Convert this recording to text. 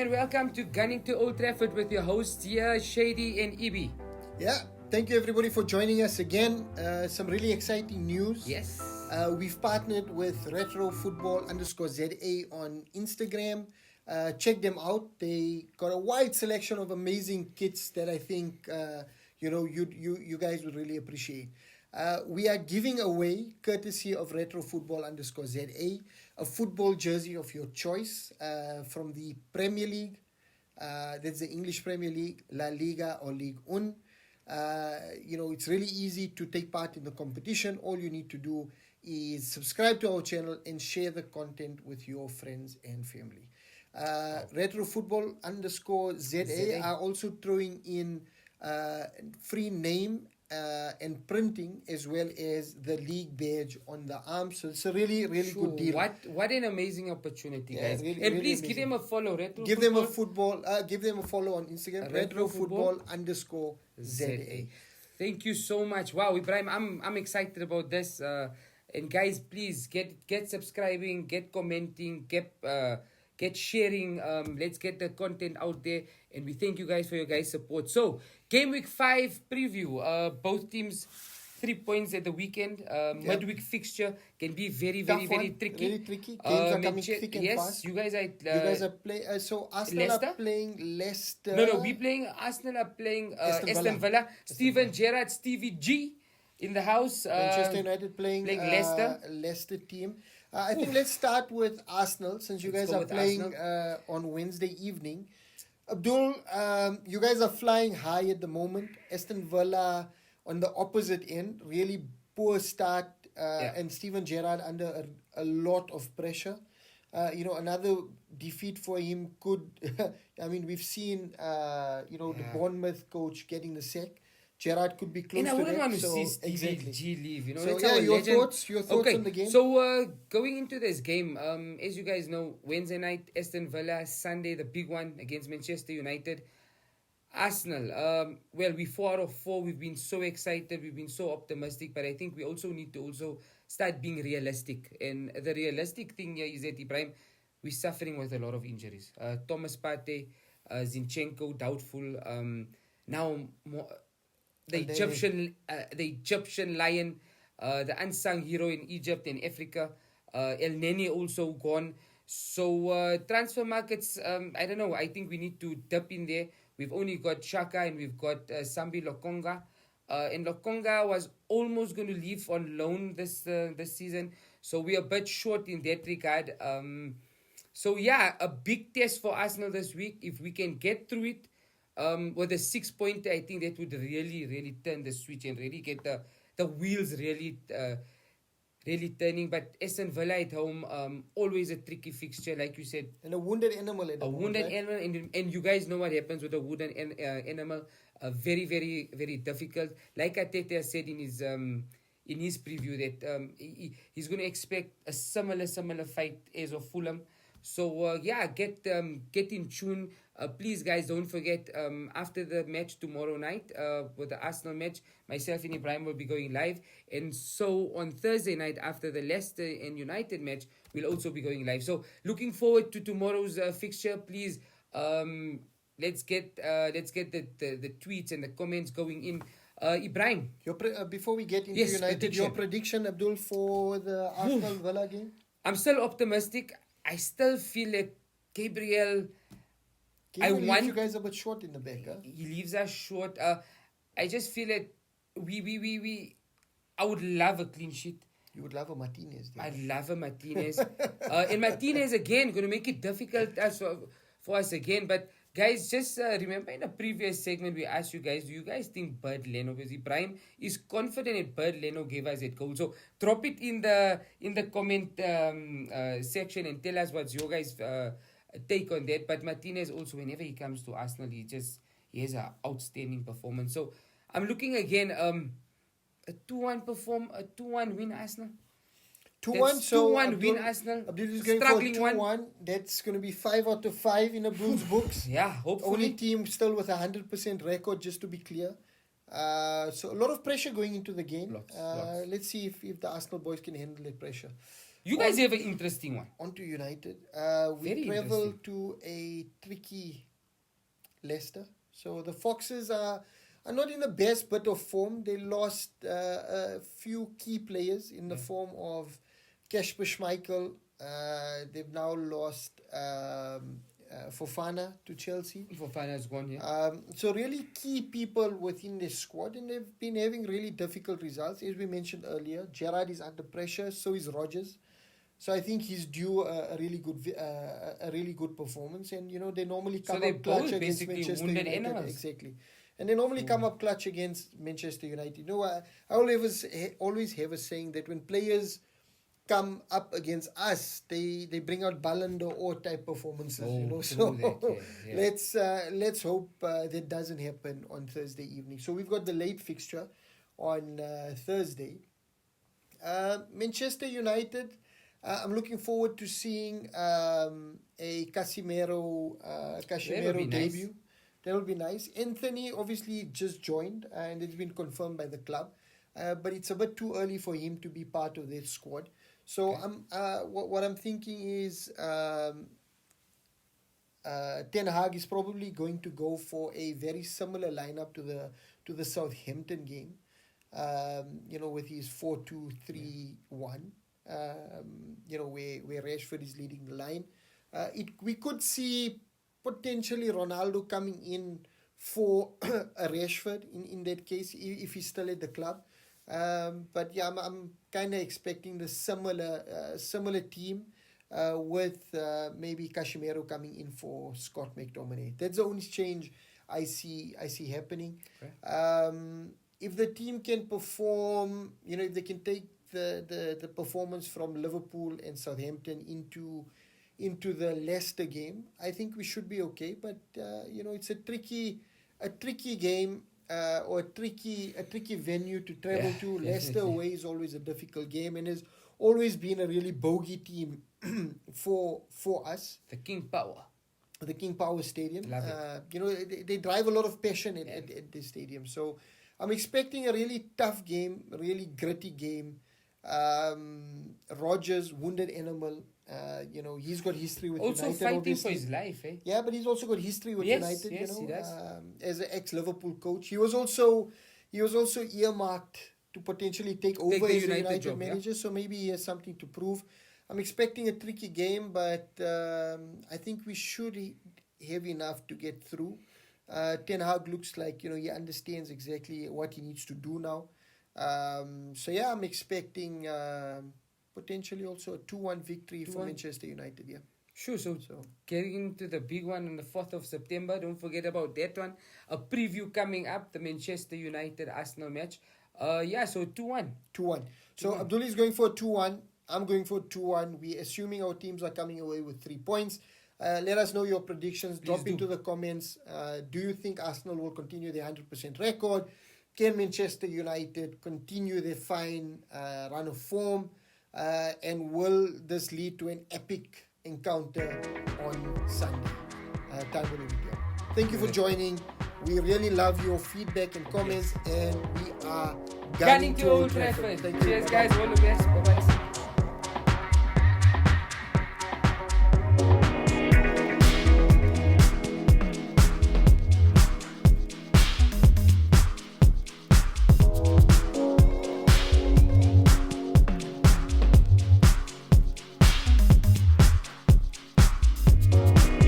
and welcome to Gunning to Old Trafford with your hosts here, Shady and Ibi. Yeah, thank you everybody for joining us again. Some really exciting news. Yes. We've partnered with Retro Football _ZA on Instagram. Check them out. They got a wide selection of amazing kits that I think you guys would really appreciate. We are giving away, courtesy of Retro Football _ZA, a football jersey of your choice from the Premier League. That's the English Premier League, La Liga, or Ligue 1. It's really easy to take part in the competition. All you need to do is subscribe to our channel and share the content with your friends and family. Retro Football _ZA are also throwing in free name and printing, as well as the league badge on the arm. So it's a really good deal. What an amazing opportunity, guys. Really, and really please amazing. give them a follow. Give them a follow on Instagram. Retro Football _ZA. Thank you so much. Wow, Ibrahim, I'm excited about this. And guys, please get subscribing, get commenting, get sharing. Let's get the content out there. And we thank you guys for your guys' support. So, Game Week 5 preview. Both teams 3 points at the weekend. Midweek fixture can be very tricky. Really tricky. Games are coming thick and fast. Yes, you guys are playing. So Arsenal Leicester? are playing Leicester. No, we playing. Arsenal are playing Aston Villa. Steven Gerrard, Stevie G in the house. Manchester United playing Leicester. Leicester team. I think let's start with Arsenal, since you guys are playing on Wednesday evening. Abdul, you guys are flying high at the moment. Aston Villa on the opposite end, really poor start, and Steven Gerrard under a lot of pressure. Another defeat for him could. I mean, we've seen the Bournemouth coach getting the sack. Gerrard could be close to that. And I wouldn't want to see Stevie Stevie G leave. So your thoughts on the game? So going into this game, as you guys know, Wednesday night, Aston Villa, Sunday, the big one against Manchester United. Arsenal, we 4 out of 4. We've been so excited. We've been so optimistic. But I think we also need to start being realistic. And the realistic thing here is that, Ibrahim, we're suffering with a lot of injuries. Thomas Partey, Zinchenko, doubtful. The Egyptian lion, the unsung hero in Egypt and Africa. El Nene also gone. So transfer markets, I don't know. I think we need to dip in there. We've only got Shaka and we've got Sambi Lokonga. And Lokonga was almost going to leave on loan this season. So we're a bit short in that regard. A big test for Arsenal this week. If we can get through it with a 6-pointer, I think that would really turn the switch and really get the wheels really turning. But Aston Villa at home, always a tricky fixture, like you said. And a wounded animal at the moment. Animal, and you guys know what happens with a wounded animal. Very difficult. Like Ateta said in his preview that he's going to expect a similar fight as of Fulham. So get in tune. Please, guys, don't forget, after the match tomorrow night, with the Arsenal match, myself and Ibrahim will be going live. And so on Thursday night, after the Leicester and United match, we'll also be going live. So looking forward to tomorrow's fixture. Please, let's get the tweets and the comments going in. Ibrahim, before we get into United, your prediction, Abdul, for the Arsenal Villa game? I'm still optimistic. I still feel that Gabriel leaves you guys a bit short in the back. Huh? He leaves us short. I just feel that I would love a clean sheet. You would love a Martinez. I'd love a Martinez. And Martinez, again, going to make it difficult for us again. But guys, just remember in the previous segment, we asked you guys, do you guys think Bird Leno, because Ibrahim is confident that Bird Leno gave us that goal. So drop it in the comment section and tell us what's your guys' take on that. But Martinez also, whenever he comes to Arsenal, he has an outstanding performance. So I'm looking again, a 2-1 win Arsenal. 2-1, so 2-1 win Arsenal. Abdul is going for 2-1. That's going to be 5 out of 5 in Abdul's books. Yeah, hopefully. Only team still with 100% record, just to be clear. So a lot of pressure going into the game. Lots. Let's see if the Arsenal boys can handle that pressure. You guys have an interesting one. On to United. Very We travel to a tricky Leicester. So the Foxes are not in the best bit of form. They lost a few key players in the form of Kasper Schmeichel. They've now lost Fofana to Chelsea. Fofana's gone here. So really key people within the squad, and they've been having really difficult results. As we mentioned earlier, Gerrard is under pressure, so is Rodgers. So I think he's due a really good performance, and they normally come up clutch against Manchester United. Animals. Exactly, and they normally come up clutch against Manchester United. I always have a saying that when players come up against us, they bring out Ballon d'Or type performances. Let's hope that doesn't happen on Thursday evening. So we've got the late fixture on Thursday. Manchester United. I'm looking forward to seeing a Casemiro debut. Nice. That will be nice. Anthony obviously just joined and it's been confirmed by the club, but it's a bit too early for him to be part of that squad. So what I'm thinking is Ten Hag is probably going to go for a very similar lineup to the Southampton game, with his 4-2-3-1. Where Rashford is leading the line. We could see potentially Ronaldo coming in for a Rashford in that case if he's still at the club. But yeah, I'm kind of expecting the similar team with maybe Casemiro coming in for Scott McTominay. That's the only change I see happening. Okay. If the team can perform, if they can take the performance from Liverpool and Southampton into the Leicester game, I think we should be okay. But it's a tricky game or a tricky venue to travel to. Leicester away is always a difficult game, and has always been a really bogey team for us. The King Power Stadium. Love it. They drive a lot of passion at this stadium. So I'm expecting a really tough game, a really gritty game. Rodgers, wounded animal. He's got history with also United. Fighting obviously. for his life, eh? Yeah, but he's also got history with United. Yes, he does. As an ex-Liverpool coach, he was also earmarked to potentially take over as a United job, manager. So maybe he has something to prove. I'm expecting a tricky game, but I think we should have enough to get through. Ten Hag looks like he understands exactly what he needs to do now. So yeah, I'm expecting potentially also a 2-1 victory for Manchester United. Yeah. Sure. So getting into the big one on the 4th of September, don't forget about that one. A preview coming up, the Manchester United Arsenal match. So 2-1. 2-1. So Abdullah is going for a 2-1. I'm going for 2-1. We're assuming our teams are coming away with 3 points. Let us know your predictions. Drop into the comments. Do you think Arsenal will continue their 100% record? Can Manchester United continue their fine run of form? And will this lead to an epic encounter on Sunday? Time will reveal. Thank you for joining. We really love your feedback and comments, and we are gunning to Old Trafford. Cheers, guys. All the best. Bye-bye.